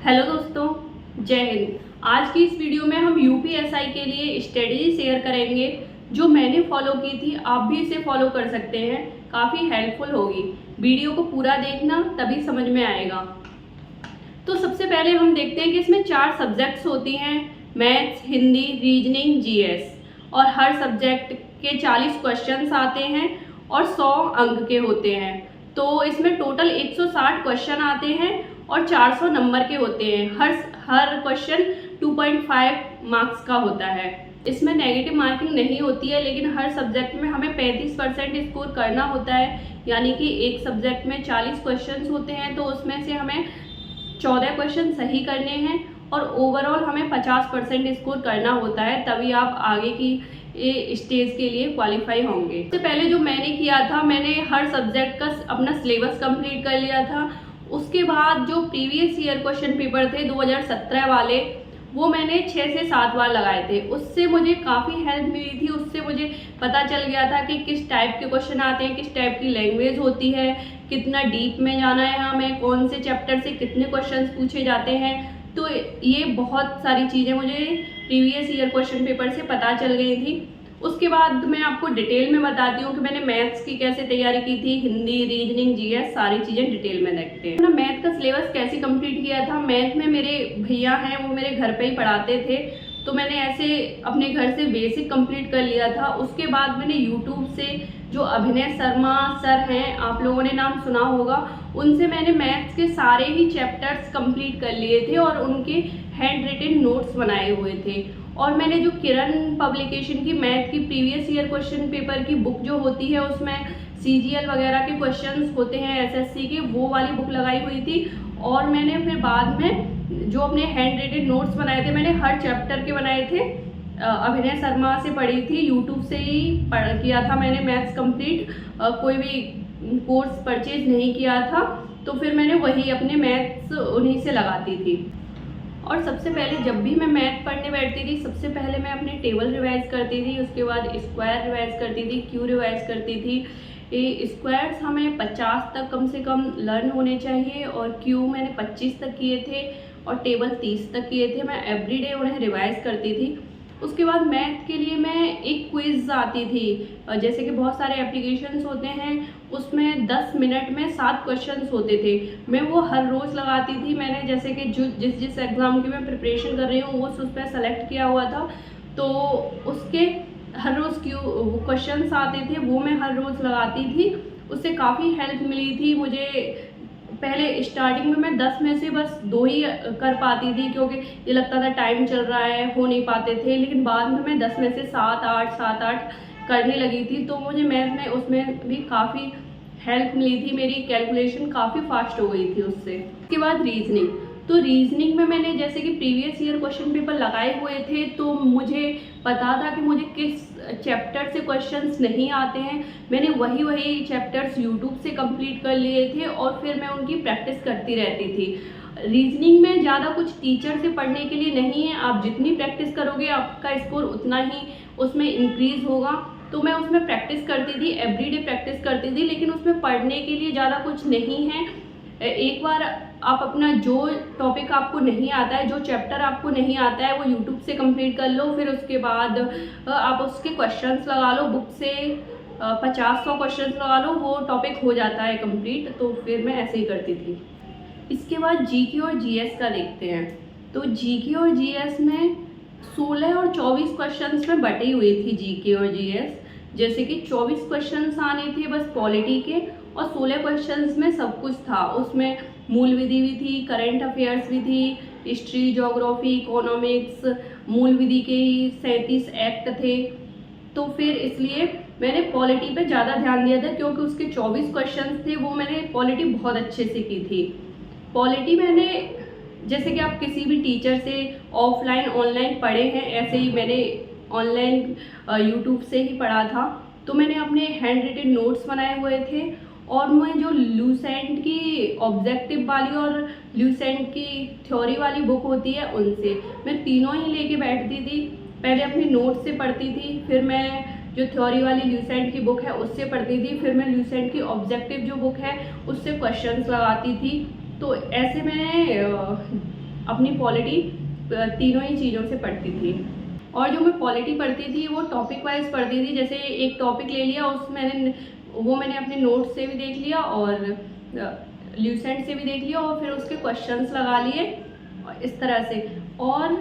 Hello दोस्तों, जय हिंद। आज की इस वीडियो में हम यूपीएसआई के लिए स्ट्रेटजी शेयर करेंगे जो मैंने फॉलो की थी। आप भी इसे फॉलो कर सकते हैं, काफ़ी हेल्पफुल होगी। वीडियो को पूरा देखना, तभी समझ में आएगा। तो सबसे पहले हम देखते हैं कि इसमें 4 सब्जेक्ट्स होती हैं, मैथ्स, हिंदी, रीजनिंग, जीएस। और हर सब्जेक्ट के 40 क्वेश्चंस आते हैं और 100 अंक के होते हैं। तो इसमें टोटल 160 क्वेश्चन आते हैं और 400 नंबर के होते हैं। हर क्वेश्चन 2.5 मार्क्स का होता है। इसमें नेगेटिव मार्किंग नहीं होती है, लेकिन हर सब्जेक्ट में हमें 35% स्कोर करना होता है। यानी कि एक सब्जेक्ट में 40 क्वेश्चन होते हैं, तो उसमें से हमें 14 क्वेश्चन सही करने हैं और ओवरऑल हमें 50% स्कोर करना होता है, तभी आप आगे की स्टेज के लिए क्वालिफाई होंगे। इससे पहले जो मैंने किया था, मैंने हर सब्जेक्ट का अपना सिलेबस कंप्लीट कर लिया था। उसके बाद जो प्रीवियस ईयर क्वेश्चन पेपर थे 2017 वाले, वो मैंने 6 से 7 बार लगाए थे। उससे मुझे काफ़ी हेल्प मिली थी। उससे मुझे पता चल गया था कि किस टाइप के क्वेश्चन आते हैं, किस टाइप की लैंग्वेज होती है, कितना डीप में जाना है हमें, कौन से चैप्टर से कितने क्वेश्चंस पूछे जाते हैं। तो ये बहुत सारी चीज़ें मुझे प्रीवियस ईयर क्वेश्चन पेपर से पता चल गई थी। उसके बाद मैं आपको डिटेल में बताती हूँ कि मैंने मैथ्स की कैसे तैयारी की थी, हिंदी, रीजनिंग, जीएस, सारी चीज़ें डिटेल में देखते हैं। मैंने मैथ का सिलेबस कैसे कंप्लीट किया था। मैथ में मेरे भैया हैं, वो मेरे घर पे ही पढ़ाते थे, तो मैंने ऐसे अपने घर से बेसिक कंप्लीट कर लिया था। उसके बाद मैंने यूट्यूब से, जो अभिनय शर्मा सर हैं, आप लोगों ने नाम सुना होगा, उनसे मैंने मैथ्स के सारे ही चैप्टर्स कंप्लीट कर लिए थे और उनके हैंड रिटन नोट्स बनाए हुए थे। और मैंने जो किरण पब्लिकेशन की मैथ की प्रीवियस ईयर क्वेश्चन पेपर की बुक जो होती है, उसमें सीजीएल वगैरह के क्वेश्चंस होते हैं एसएससी के, वो वाली बुक लगाई हुई थी। और मैंने फिर बाद में जो अपने हैंड रिटन नोट्स बनाए थे, मैंने हर चैप्टर के बनाए थे। अभिनय शर्मा से पढ़ी थी, यूट्यूब से ही किया था मैंने मैथ्स कंप्लीट। कोई भी कोर्स परचेज नहीं किया था, तो फिर मैंने वही अपने मैथ्स उन्हीं से लगाती थी। और सबसे पहले जब भी मैं मैथ पढ़ने बैठती थी, सबसे पहले मैं अपने टेबल रिवाइज करती थी। उसके बाद स्क्वायर रिवाइज करती थी, क्यू रिवाइज करती थी। ये स्क्वायर्स हमें 50 तक कम से कम लर्न होने चाहिए, और क्यू मैंने 25 तक किए थे और टेबल 30 तक किए थे। मैं एवरीडे उन्हें रिवाइज करती थी। उसके बाद मैथ के लिए मैं एक क्विज़ आती थी, जैसे कि बहुत सारे एप्लीकेशंस होते हैं, उसमें 10 मिनट में 7 क्वेश्चंस होते थे। मैं वो हर रोज़ लगाती थी। मैंने जैसे कि जिस एग्ज़ाम की मैं प्रिपरेशन कर रही हूँ, वो उस पर सेलेक्ट किया हुआ था, तो उसके हर रोज़ क्वेश्चंस आते थे, वो मैं हर रोज़ लगाती थी। उससे काफ़ी हेल्प मिली थी मुझे। पहले स्टार्टिंग में मैं 10 में से बस 2 ही कर पाती थी, क्योंकि ये लगता था टाइम चल रहा है, हो नहीं पाते थे। लेकिन बाद में मैं 10 में से 7-8 करने लगी थी, तो मुझे मैथ में उसमें भी काफ़ी हेल्प मिली थी। मेरी कैलकुलेशन काफ़ी फास्ट हो गई थी उससे। उसके बाद रीजनिंग, तो रीजनिंग में मैंने जैसे कि प्रीवियस ईयर क्वेश्चन पेपर लगाए हुए थे, तो मुझे पता था कि मुझे किस चैप्टर से क्वेश्चंस नहीं आते हैं। मैंने वही चैप्टर्स यूट्यूब से कंप्लीट कर लिए थे और फिर मैं उनकी प्रैक्टिस करती रहती थी। रीजनिंग में ज़्यादा कुछ टीचर से पढ़ने के लिए नहीं है, आप जितनी प्रैक्टिस करोगे आपका स्कोर उतना ही उसमें इंक्रीज़ होगा। तो मैं उसमें प्रैक्टिस करती थी, एवरीडे प्रैक्टिस करती थी, लेकिन उसमें पढ़ने के लिए ज़्यादा कुछ नहीं है। एक बार आप अपना जो टॉपिक आपको नहीं आता है, जो चैप्टर आपको नहीं आता है, वो यूट्यूब से कंप्लीट कर लो। फिर उसके बाद आप उसके क्वेश्चंस लगा लो, बुक से 50-100 क्वेश्चंस लगा लो, वो टॉपिक हो जाता है कंप्लीट। तो फिर मैं ऐसे ही करती थी। इसके बाद जीके और जीएस का देखते हैं। तो जीके और जीएस में 16 और 24 क्वेश्चंस में बटी हुई थी जीके और जीएस। जैसे कि 24 क्वेश्चंस आने थे बस पॉलिटी के, और 16 क्वेश्चंस में सब कुछ था। उसमें मूल विधि भी थी, करंट अफेयर्स भी थी, हिस्ट्री, ज्योग्राफी, इकोनॉमिक्स, मूल विधि के ही 37 एक्ट थे। तो फिर इसलिए मैंने पॉलिटी पे ज़्यादा ध्यान दिया था, क्योंकि उसके 24 क्वेश्चंस थे, वो मैंने पॉलिटी बहुत अच्छे से की थी। पॉलिटी मैंने, जैसे कि आप किसी भी टीचर से ऑफलाइन ऑनलाइन पढ़े हैं, ऐसे ही मैंने ऑनलाइन यूट्यूब से ही पढ़ा था। तो मैंने अपने हैंड रिटन नोट्स बनाए हुए थे, और मैं जो लूसेंट की ऑब्जेक्टिव वाली और लूसेंट की थ्योरी वाली बुक होती है, उनसे मैं तीनों ही लेके बैठती थी। पहले अपने नोट्स से पढ़ती थी, फिर मैं जो थ्योरी वाली लूसेंट की बुक है उससे पढ़ती थी, फिर मैं लूसेंट की ऑब्जेक्टिव जो बुक है उससे क्वेश्चंस लगाती थी। तो ऐसे मैंने अपनी पॉलिटी तीनों ही चीज़ों से पढ़ती थी। और जो मैं पॉलिटी पढ़ती थी वो टॉपिक वाइज पढ़ती थी। जैसे एक टॉपिक ले लिया, मैंने अपने नोट्स से भी देख लिया और ल्यूसेंट से भी देख लिया और फिर उसके क्वेश्चंस लगा लिए इस तरह से। और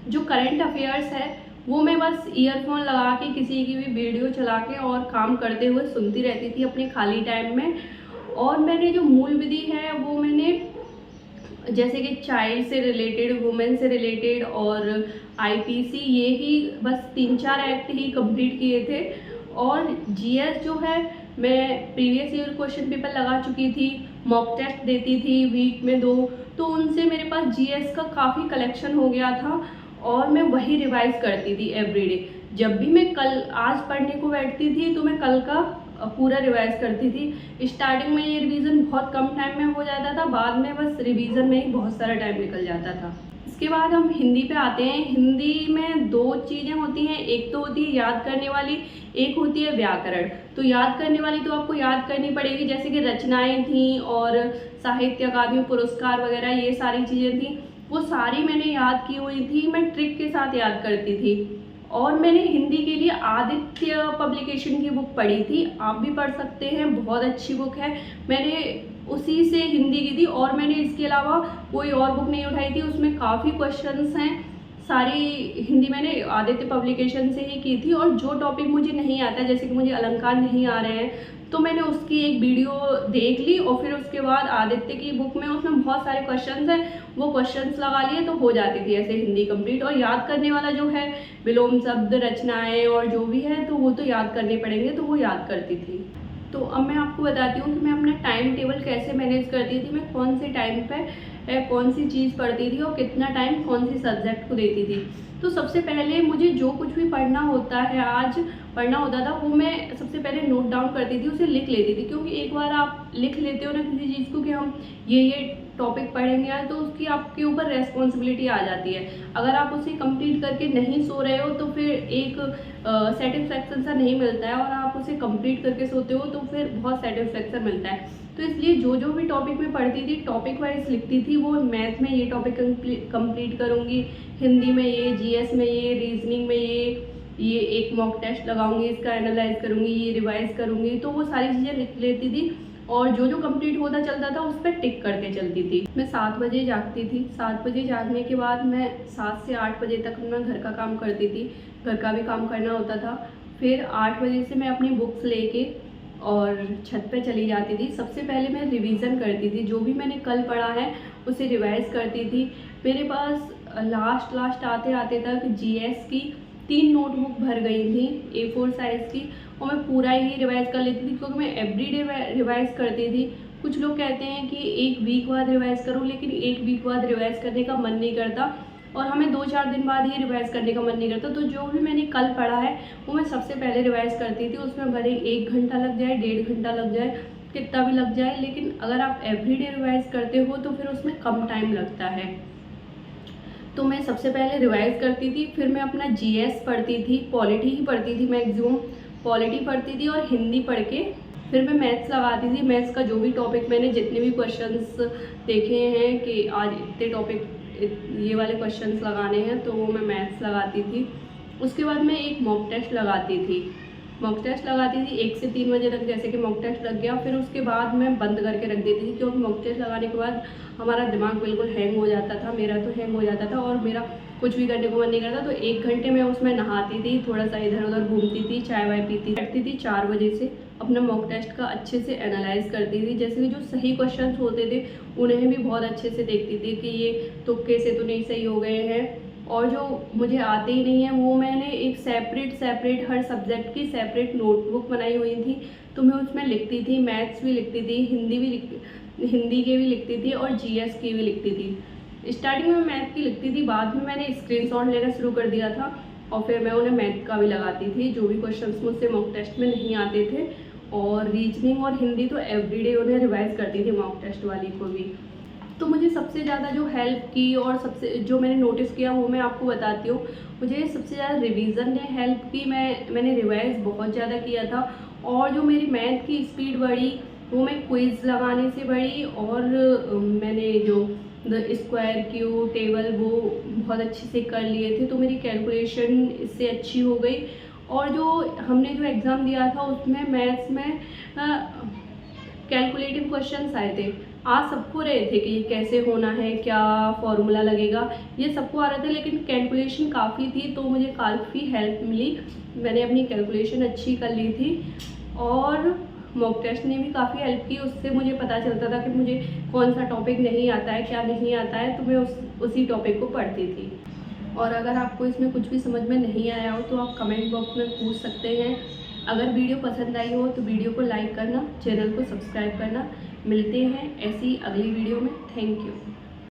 जो करंट अफेयर्स है वो मैं बस ईयरफोन लगा के किसी की भी वीडियो चला के और काम करते हुए सुनती रहती थी अपने खाली टाइम में। और मैंने जो मूल विधि है वो मैंने जैसे कि चाइल्ड से रिलेटेड, वुमेन से रिलेटेड और आईपीसी, ये ही बस 3-4 एक्ट ही कंप्लीट किए थे। और जीएस जो है मैं प्रीवियस ईयर क्वेश्चन पेपर लगा चुकी थी, मॉक टेस्ट देती थी वीक में 2, तो उनसे मेरे पास जीएस का काफ़ी कलेक्शन हो गया था और मैं वही रिवाइज करती थी एवरीडे। जब भी मैं आज पढ़ने को बैठती थी तो मैं कल का पूरा रिवाइज करती थी। स्टार्टिंग में ये रिवीजन बहुत कम टाइम में हो जाता था, बाद में बस रिवीजन में ही बहुत सारा टाइम निकल जाता था। इसके बाद हम हिंदी पे आते हैं। हिंदी में 2 चीज़ें होती हैं, एक तो होती है याद करने वाली, एक होती है व्याकरण। तो याद करने वाली तो आपको याद करनी पड़ेगी, जैसे कि रचनाएं थी और साहित्य अकादमी पुरस्कार वगैरह, ये सारी चीज़ें थी, वो सारी मैंने याद की हुई थी। मैं ट्रिक के साथ याद करती थी। और मैंने हिंदी के लिए आदित्य पब्लिकेशन की बुक पढ़ी थी, आप भी पढ़ सकते हैं, बहुत अच्छी बुक है। मैंने उसी से हिंदी की थी और मैंने इसके अलावा कोई और बुक नहीं उठाई थी। उसमें काफ़ी क्वेश्चंस हैं, सारी हिंदी मैंने आदित्य पब्लिकेशन से ही की थी। और जो टॉपिक मुझे नहीं आता, जैसे कि मुझे अलंकार नहीं आ रहे हैं, तो मैंने उसकी एक वीडियो देख ली और फिर उसके बाद आदित्य की बुक में उसमें बहुत सारे क्वेश्चंस हैं, वो क्वेश्चंस लगा लिए तो हो जाती थी ऐसे हिंदी कंप्लीट। और याद करने वाला जो है विलोम शब्द, रचनाएं और जो भी है, तो वो तो याद करने पड़ेंगे, तो वो याद करती थी। तो अब मैं आपको बताती हूँ कि मैं अपना टाइम टेबल कैसे मैनेज करती थी। मैं कौन से टाइम पे कौन सी चीज़ पढ़ती थी और कितना टाइम कौन सी सब्जेक्ट को देती थी। तो सबसे पहले मुझे जो कुछ भी पढ़ना होता है, आज पढ़ना होता था, वो मैं सबसे पहले नोट डाउन करती थी, उसे लिख लेती थी। क्योंकि एक बार आप लिख लेते हो ना किसी चीज़ को कि हम ये टॉपिक पढ़ेंगे यार, तो उसकी आपके ऊपर रेस्पॉन्सिबिलिटी आ जाती है। अगर आप उसे कंप्लीट करके नहीं सो रहे हो तो फिर एक सेटिस्फैक्शन सा नहीं मिलता है, और आप उसे कंप्लीट करके सोते हो तो फिर बहुत सेटिस्फैक्शन मिलता है। तो इसलिए जो भी टॉपिक में पढ़ती थी टॉपिक वाइज लिखती थी। वो मैथ में ये टॉपिक कंप्लीट करूँगी, हिंदी में ये, जीएस में ये, रीजनिंग में ये एक मॉक टेस्ट लगाऊंगी, इसका एनालाइज करूँगी, ये रिवाइज करूँगी। तो वो सारी चीज़ें लिख लेती थी और जो कंप्लीट होता चलता था उस पर टिक करते चलती थी। मैं 7 बजे जागती थी। 7 बजे जागने के बाद मैं 7 से 8 बजे तक मैं घर का काम करती थी, घर का भी काम करना होता था। फिर 8 बजे से मैं अपनी बुक्स लेके और छत पे चली जाती थी। सबसे पहले मैं रिवीज़न करती थी, जो भी मैंने कल पढ़ा है उसे रिवाइज़ करती थी। मेरे पास लास्ट आते आते तक जीएस की 3 नोटबुक भर गई थी A4 साइज़ की, और मैं पूरा ही रिवाइज़ कर लेती थी क्योंकि मैं एवरीडे रिवाइज़ करती थी। कुछ लोग कहते हैं कि 1 वीक बाद रिवाइज़ करो, लेकिन 1 वीक बाद रिवाइज़ करने का मन नहीं करता और हमें 2-4 दिन बाद ही रिवाइज़ करने का मन नहीं करता। तो जो भी मैंने कल पढ़ा है वो मैं सबसे पहले रिवाइज़ करती थी। उसमें भले 1 घंटा लग जाए, 1.5 घंटा लग जाए, कितना भी लग जाए, लेकिन अगर आप एवरीडे रिवाइज़ करते हो तो फिर उसमें कम टाइम लगता है। तो मैं सबसे पहले रिवाइज़ करती थी, फिर मैं अपना जीएस पढ़ती थी, पॉलिटी ही पढ़ती थी, मैक्सिमम पॉलिटी पढ़ती थी और हिंदी पढ़ के फिर मैं मैथ्स लगाती थी। मैथ्स का जो भी टॉपिक मैंने जितने भी क्वेश्चंस देखे हैं कि आज इतने टॉपिक ये वाले क्वेश्चंस लगाने हैं, तो वो मैं मैथ्स लगाती थी। उसके बाद मैं एक मॉक टेस्ट लगाती थी। मॉक टेस्ट लगाती थी 1 से 3 बजे तक। जैसे कि मॉक टेस्ट लग गया, फिर उसके बाद मैं बंद करके रख देती थी, क्योंकि मॉक टेस्ट लगाने के बाद हमारा दिमाग बिल्कुल हैंग हो जाता था। मेरा तो हैंग हो जाता था और मेरा कुछ भी करने को मन नहीं करता। तो 1 घंटे में उसमें नहाती थी, थोड़ा सा इधर उधर घूमती थी, चाय वाय पीती, बैठती थी 4 बजे से अपना मॉक टेस्ट का अच्छे से एनालाइज करती थी। जैसे कि जो सही क्वेश्चन होते थे उन्हें भी बहुत अच्छे से देखती थी कि ये तुक्के से तो नहीं सही हो गए हैं, और जो मुझे आते ही नहीं है वो मैंने एक सेपरेट हर सब्जेक्ट की सेपरेट नोटबुक बनाई हुई थी। तो मैं उसमें लिखती थी, मैथ्स भी लिखती थी, हिंदी के भी लिखती थी और जीएस की भी लिखती थी। स्टार्टिंग में मैथ की लिखती थी, बाद में मैंने स्क्रीनशॉट लेना शुरू कर दिया था और फिर मैं उन्हें मैथ का भी लगाती थी, जो भी क्वेश्चंस मुझसे मॉक टेस्ट में नहीं आते थे। और रीजनिंग और हिंदी तो एवरीडे उन्हें रिवाइज करती थी, मॉक टेस्ट वाली को भी। तो मुझे सबसे ज़्यादा जो हेल्प की और सबसे जो मैंने नोटिस किया वो मैं आपको बताती हूँ। मुझे सबसे ज़्यादा रिवीजन ने हेल्प की। मैंने रिवाइज बहुत ज़्यादा किया था, और जो मेरी मैथ की स्पीड बढ़ी वो मैं क्विज़ लगाने से बढ़ी। और मैंने जो द स्क्वायर क्यूब टेबल वो बहुत अच्छे से कर लिए थे, तो मेरी कैलकुलेशन इससे अच्छी हो गई। और जो हमने जो एग्ज़ाम दिया था उसमें मैथ्स में कैलकुलेटिव क्वेश्चंस आए थे। आज सबको रहे थे कि ये कैसे होना है, क्या फॉर्मूला लगेगा, ये सबको आ रहे थे, लेकिन कैलकुलेशन काफ़ी थी तो मुझे काफ़ी हेल्प मिली। मैंने अपनी कैलकुलेशन अच्छी कर ली थी और मॉक टेस्ट ने भी काफ़ी हेल्प की। उससे मुझे पता चलता था कि मुझे कौन सा टॉपिक नहीं आता है, क्या नहीं आता है, तो मैं उसी टॉपिक को पढ़ती थी। और अगर आपको इसमें कुछ भी समझ में नहीं आया हो तो आप कमेंट बॉक्स में पूछ सकते हैं। अगर वीडियो पसंद आई हो तो वीडियो को लाइक करना, चैनल को सब्सक्राइब करना। मिलते हैं ऐसी अगली वीडियो में। Thank you.